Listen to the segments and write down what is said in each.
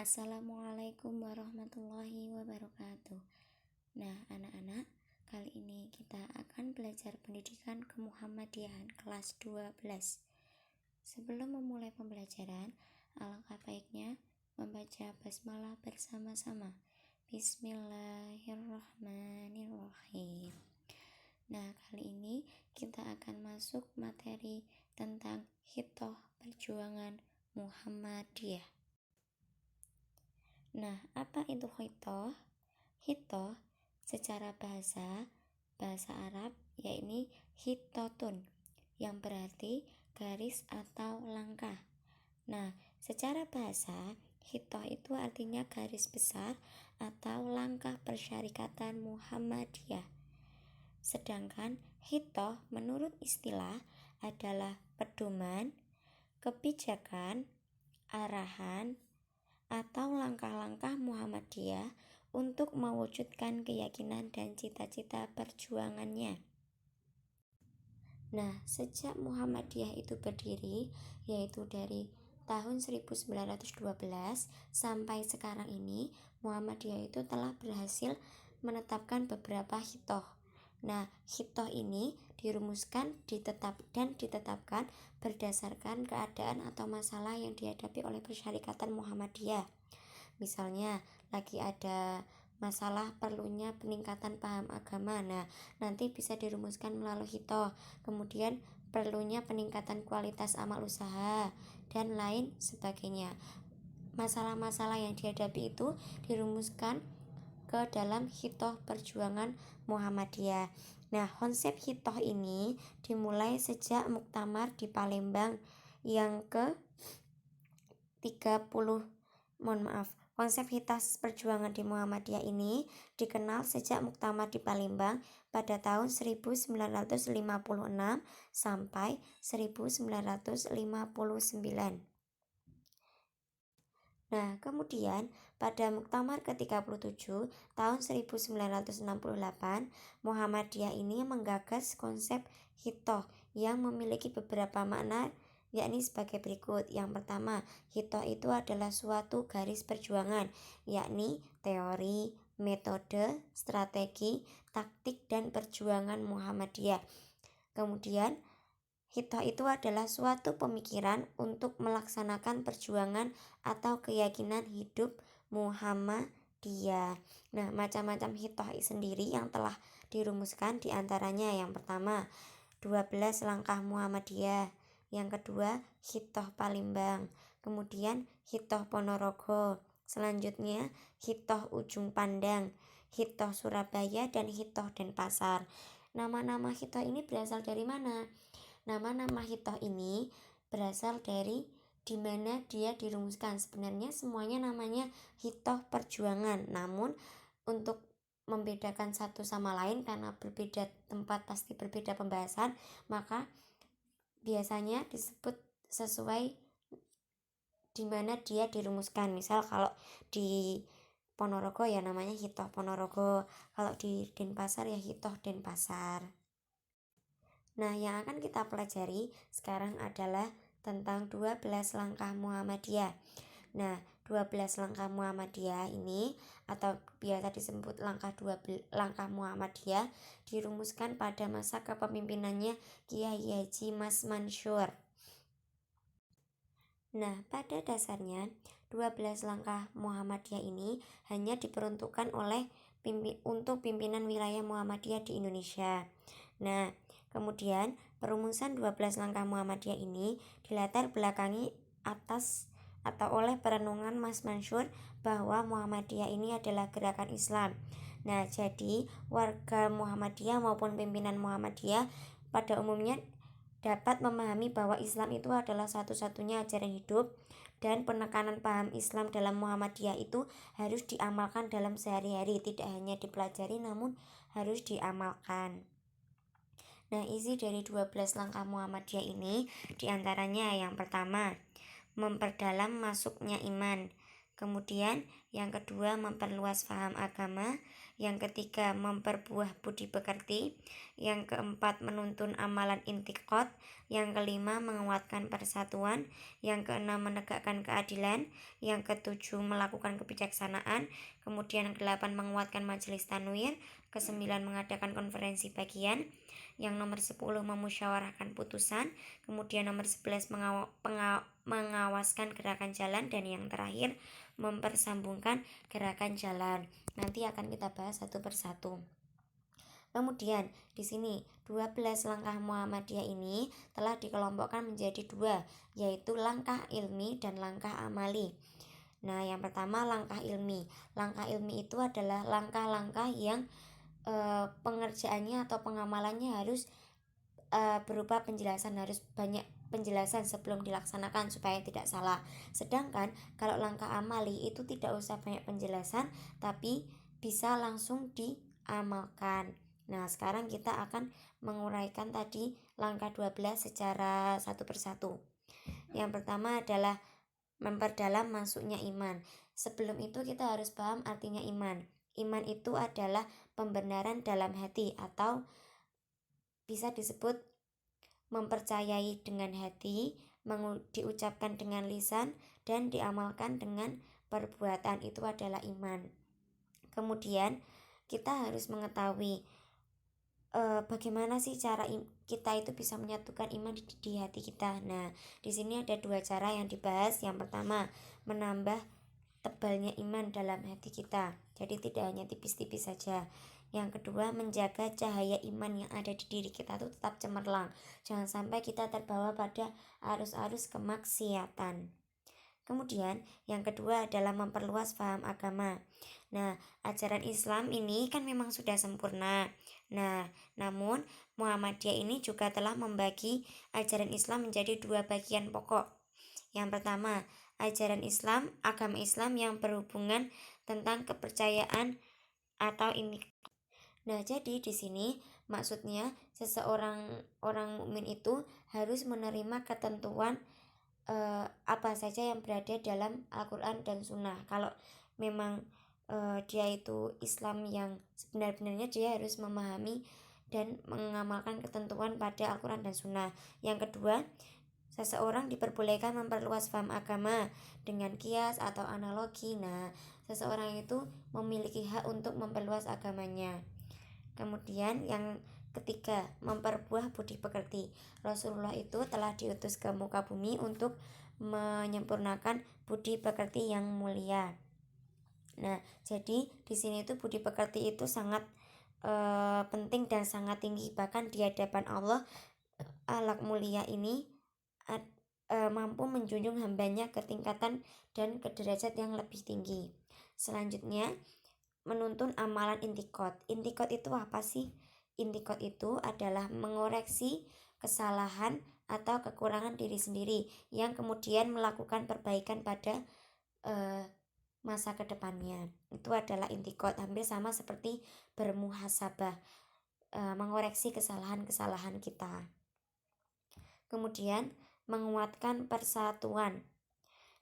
Assalamualaikum warahmatullahi wabarakatuh. Nah, anak-anak, kali ini kita akan belajar pendidikan kemuhammadiyahan kelas 12. Sebelum memulai pembelajaran, alangkah baiknya membaca basmalah bersama-sama. Bismillahirrahmanirrahim. Nah, kali ini kita akan masuk materi tentang Hitoh Perjuangan Muhammadiyah. Nah, apa itu hitoh? Hitoh secara bahasa Arab yaitu hitotun, yang berarti garis atau langkah. Nah, secara bahasa hitoh itu artinya garis besar atau langkah persyarikatan Muhammadiyah. Sedangkan hitoh menurut istilah adalah pedoman, kebijakan, arahan, atau langkah-langkah Muhammadiyah untuk mewujudkan keyakinan dan cita-cita perjuangannya. Nah, sejak Muhammadiyah itu berdiri, yaitu dari tahun 1912 sampai sekarang ini, Muhammadiyah itu telah berhasil menetapkan beberapa hitoh. Nah, hitoh ini dirumuskan ditetapkan berdasarkan keadaan atau masalah yang dihadapi oleh persyarikatan Muhammadiyah. Misalnya, lagi ada masalah perlunya peningkatan paham agama. Nah, nanti bisa dirumuskan melalui hitoh. Kemudian perlunya peningkatan kualitas amal usaha dan lain sebagainya. Masalah-masalah yang dihadapi itu dirumuskan ke dalam hitoh perjuangan Muhammadiyah. Nah, konsep hitoh ini dimulai sejak muktamar di Palembang yang ke-30. Konsep hitoh perjuangan di Muhammadiyah ini dikenal sejak muktamar di Palembang pada tahun 1956 sampai 1959. Nah, kemudian pada muktamar ke-37 tahun 1968, Muhammadiyah ini menggagas konsep hitoh yang memiliki beberapa makna, yakni sebagai berikut. Yang pertama, hitoh itu adalah suatu garis perjuangan, yakni teori, metode, strategi, taktik, dan perjuangan Muhammadiyah. Kemudian, hitoh itu adalah suatu pemikiran untuk melaksanakan perjuangan atau keyakinan hidup Muhammadiyah. Nah, macam-macam hitoh sendiri yang telah dirumuskan diantaranya yang pertama, 12 langkah Muhammadiyah. Yang kedua, hitoh Palembang. Kemudian hitoh Ponorogo. Selanjutnya, hitoh Ujung Pandang, hitoh Surabaya, dan hitoh Denpasar. Nama-nama hitoh ini berasal dari mana? Nama-nama hitoh ini berasal dari di mana dia dirumuskan. Sebenarnya semuanya namanya hitoh perjuangan, namun untuk membedakan satu sama lain karena berbeda tempat pasti berbeda pembahasan, maka biasanya disebut sesuai di mana dia dirumuskan. Misal kalau di Ponorogo ya namanya hitoh Ponorogo, kalau di Denpasar ya hitoh Denpasar. Nah, yang akan kita pelajari sekarang adalah tentang 12 langkah Muhammadiyah. Nah, 12 langkah Muhammadiyah ini atau biasa disebut langkah Muhammadiyah dirumuskan pada masa kepemimpinannya Kiai Haji Mas Mansur. Nah, pada dasarnya 12 langkah Muhammadiyah ini hanya diperuntukkan untuk pimpinan wilayah Muhammadiyah di Indonesia. Nah, kemudian perumusan 12 langkah Muhammadiyah ini dilatar belakangi atas atau oleh perenungan Mas Mansur bahwa Muhammadiyah ini adalah gerakan Islam. Nah, jadi warga Muhammadiyah maupun pimpinan Muhammadiyah pada umumnya dapat memahami bahwa Islam itu adalah satu-satunya ajaran hidup dan penekanan paham Islam dalam Muhammadiyah itu harus diamalkan dalam sehari-hari, tidak hanya dipelajari namun harus diamalkan. Nah, isi dari 12 langkah Muhammadiyah ini diantaranya yang pertama, memperdalam masuknya iman. Kemudian yang kedua memperluas paham agama, yang ketiga memperbuah budi pekerti, yang keempat menuntun amalan intikot, yang kelima menguatkan persatuan, yang keenam menegakkan keadilan, yang ketujuh melakukan kebijaksanaan, kemudian yang kedelapan menguatkan majelis tanwir, kesembilan mengadakan konferensi bagian, yang nomor 10 memusyawarahkan putusan, kemudian nomor 11 mengawaskan gerakan jalan, dan yang terakhir mempersambungkan gerakan jalan. Nanti akan kita bahas satu persatu. Kemudian di sini 12 langkah Muhammadiyah ini telah dikelompokkan menjadi dua, yaitu langkah ilmi dan langkah amali. Nah, yang pertama langkah ilmi. Langkah ilmi itu adalah langkah-langkah yang pengerjaannya atau pengamalannya harus berupa penjelasan, harus banyak penjelasan sebelum dilaksanakan supaya tidak salah. Sedangkan kalau langkah amali itu tidak usah banyak penjelasan, tapi bisa langsung diamalkan. Nah, sekarang kita akan menguraikan tadi langkah 12 secara satu persatu. Yang pertama adalah memperdalam masuknya iman. Sebelum itu kita harus paham artinya iman. Iman itu adalah pembenaran dalam hati atau bisa disebut mempercayai dengan hati, diucapkan dengan lisan, dan diamalkan dengan perbuatan. Itu adalah iman. Kemudian kita harus mengetahui bagaimana sih cara kita itu bisa menyatukan iman di hati kita. Nah, di sini ada dua cara yang dibahas. Yang pertama, menambah tebalnya iman dalam hati kita. Jadi tidak hanya tipis-tipis saja. Yang kedua, menjaga cahaya iman yang ada di diri kita itu tetap cemerlang. Jangan sampai kita terbawa pada arus-arus kemaksiatan. Kemudian yang kedua adalah memperluas paham agama. Nah, ajaran Islam ini kan memang sudah sempurna. Nah, namun Muhammadiyah ini juga telah membagi ajaran Islam menjadi dua bagian pokok. Yang pertama, ajaran Islam, agama Islam yang berhubungan tentang kepercayaan atau ini. Nah, jadi di sini maksudnya orang mukmin itu harus menerima ketentuan apa saja yang berada dalam Al-Quran dan Sunnah. Kalau memang dia itu Islam yang sebenar-benarnya, dia harus memahami dan mengamalkan ketentuan pada Al-Quran dan Sunnah. Yang kedua, seseorang diperbolehkan memperluas paham agama dengan kias atau analogi. Nah, seseorang itu memiliki hak untuk memperluas agamanya. Kemudian yang ketiga, memperbuah budi pekerti. Rasulullah itu telah diutus ke muka bumi untuk menyempurnakan budi pekerti yang mulia. Nah, jadi di sini itu budi pekerti itu sangat penting dan sangat tinggi. Bahkan di hadapan Allah, akhlak mulia ini mampu menjunjung hambanya ke tingkatan dan ke derajat yang lebih tinggi. Selanjutnya, menuntun amalan intikot. Intikot itu apa sih? Intikot itu adalah mengoreksi kesalahan atau kekurangan diri sendiri yang kemudian melakukan perbaikan pada masa kedepannya. Itu adalah intikot, hampir sama seperti bermuhasabah, mengoreksi kesalahan-kesalahan kita. Kemudian menguatkan persatuan.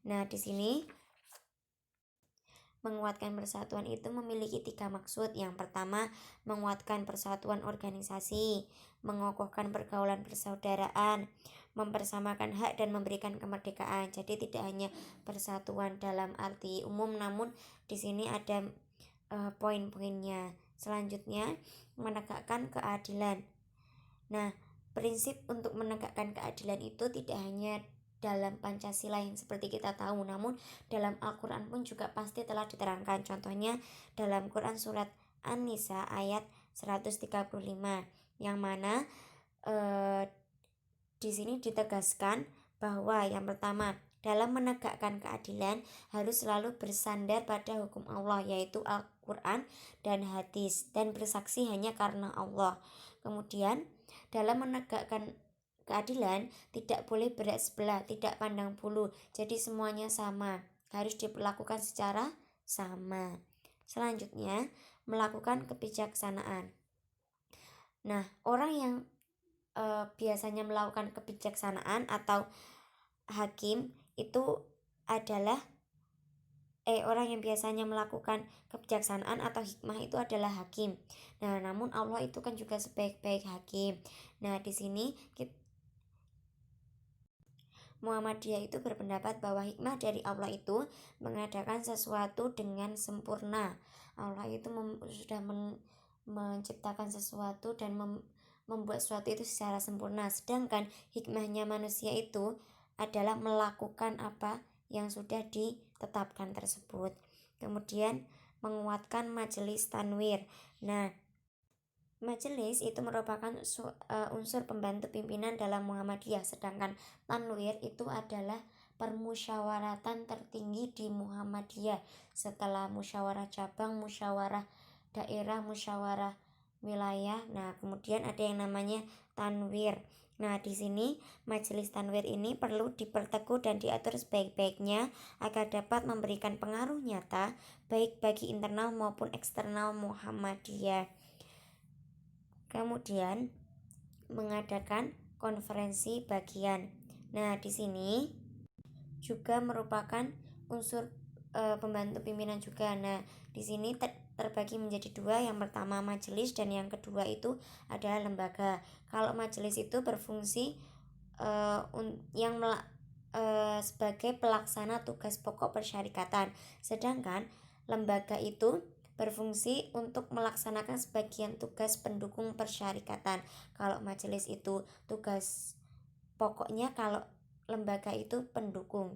Nah, di sini menguatkan persatuan itu memiliki tiga maksud. Yang pertama, menguatkan persatuan organisasi, mengokohkan pergaulan persaudaraan, mempersamakan hak dan memberikan kemerdekaan. Jadi tidak hanya persatuan dalam arti umum, namun di sini ada poin-poinnya. Selanjutnya, menegakkan keadilan. Nah, prinsip untuk menegakkan keadilan itu tidak hanya dalam Pancasila yang seperti kita tahu, namun dalam Al-Quran pun juga pasti telah diterangkan. Contohnya dalam Quran surat An-Nisa ayat 135, yang mana di sini ditegaskan bahwa yang pertama, dalam menegakkan keadilan harus selalu bersandar pada hukum Allah, yaitu Al-Quran dan hadis, dan bersaksi hanya karena Allah. Kemudian dalam menegakkan keadilan tidak boleh berat sebelah, tidak pandang bulu. Jadi semuanya sama, harus diperlakukan secara sama. Selanjutnya, melakukan kebijaksanaan. Nah, orang yang biasanya melakukan kebijaksanaan atau hakim itu adalah orang yang biasanya melakukan kebijaksanaan atau hikmah itu adalah hakim. Nah, namun Allah itu kan juga sebaik-baik hakim. Nah, di sini Muhammadiyah itu berpendapat bahwa hikmah dari Allah itu mengadakan sesuatu dengan sempurna. Allah itu sudah menciptakan sesuatu dan membuat sesuatu itu secara sempurna. Sedangkan hikmahnya manusia itu adalah melakukan apa yang sudah ditetapkan tersebut. Kemudian menguatkan majelis tanwir. Nah, majelis itu merupakan unsur pembantu pimpinan dalam Muhammadiyah, sedangkan tanwir itu adalah permusyawaratan tertinggi di Muhammadiyah setelah musyawarah cabang, musyawarah daerah, musyawarah wilayah. Nah, kemudian ada yang namanya tanwir. Nah, di sini majelis tanwir ini perlu diperteguh dan diatur sebaik-baiknya agar dapat memberikan pengaruh nyata baik bagi internal maupun eksternal Muhammadiyah. Kemudian mengadakan konferensi bagian. Nah, di sini juga merupakan unsur pembantu pimpinan juga. Nah, di sini terbagi menjadi dua. Yang pertama majelis dan yang kedua itu adalah lembaga. Kalau majelis itu berfungsi sebagai pelaksana tugas pokok persyarikatan, sedangkan lembaga itu berfungsi untuk melaksanakan sebagian tugas pendukung persyarikatan. Kalau majelis itu tugas pokoknya, kalau lembaga itu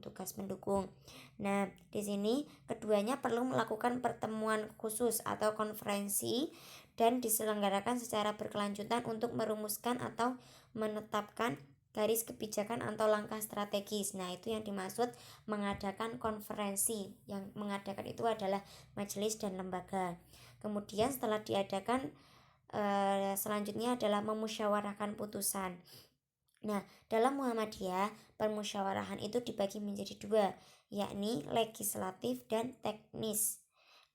tugas pendukung. Nah, di sini keduanya perlu melakukan pertemuan khusus atau konferensi dan diselenggarakan secara berkelanjutan untuk merumuskan atau menetapkan garis kebijakan atau langkah strategis. Nah, itu yang dimaksud mengadakan konferensi. Yang mengadakan itu adalah majelis dan lembaga. Kemudian setelah diadakan, selanjutnya adalah memusyawarahkan putusan. Nah, dalam Muhammadiyah, permusyawarahan itu dibagi menjadi dua, yakni legislatif dan teknis.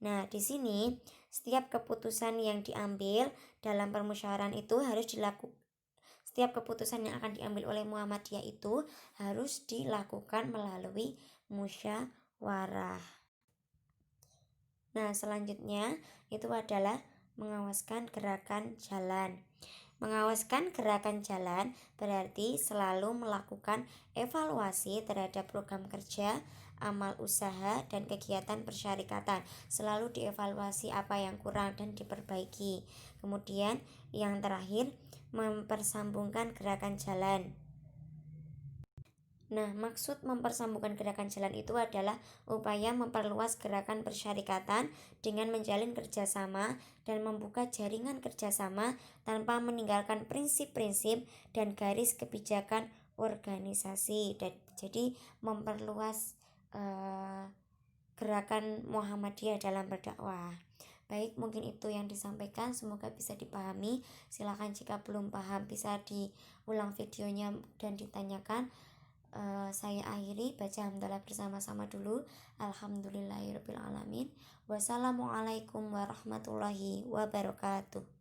Nah, di sini setiap keputusan yang diambil dalam permusyawarahan itu harus dilakukan. Setiap keputusan yang akan diambil oleh Muhammadiyah itu harus dilakukan melalui musyawarah. Nah, selanjutnya itu adalah mengawaskan gerakan jalan. Mengawaskan gerakan jalan berarti selalu melakukan evaluasi terhadap program kerja, amal usaha, dan kegiatan persyarikatan. Selalu dievaluasi apa yang kurang dan diperbaiki. Kemudian yang terakhir, mempersambungkan gerakan jalan. Nah, maksud mempersambungkan gerakan jalan itu adalah upaya memperluas gerakan persyarikatan dengan menjalin kerjasama dan membuka jaringan kerjasama tanpa meninggalkan prinsip-prinsip dan garis kebijakan organisasi. Dan jadi memperluas gerakan Muhammadiyah dalam berdakwah. Baik, mungkin itu yang disampaikan, semoga bisa dipahami. Silakan jika belum paham bisa diulang videonya dan ditanyakan. Saya akhiri baca hamdalah bersama-sama dulu. Alhamdulillahirabbil alamin. Wassalamualaikum warahmatullahi wabarakatuh.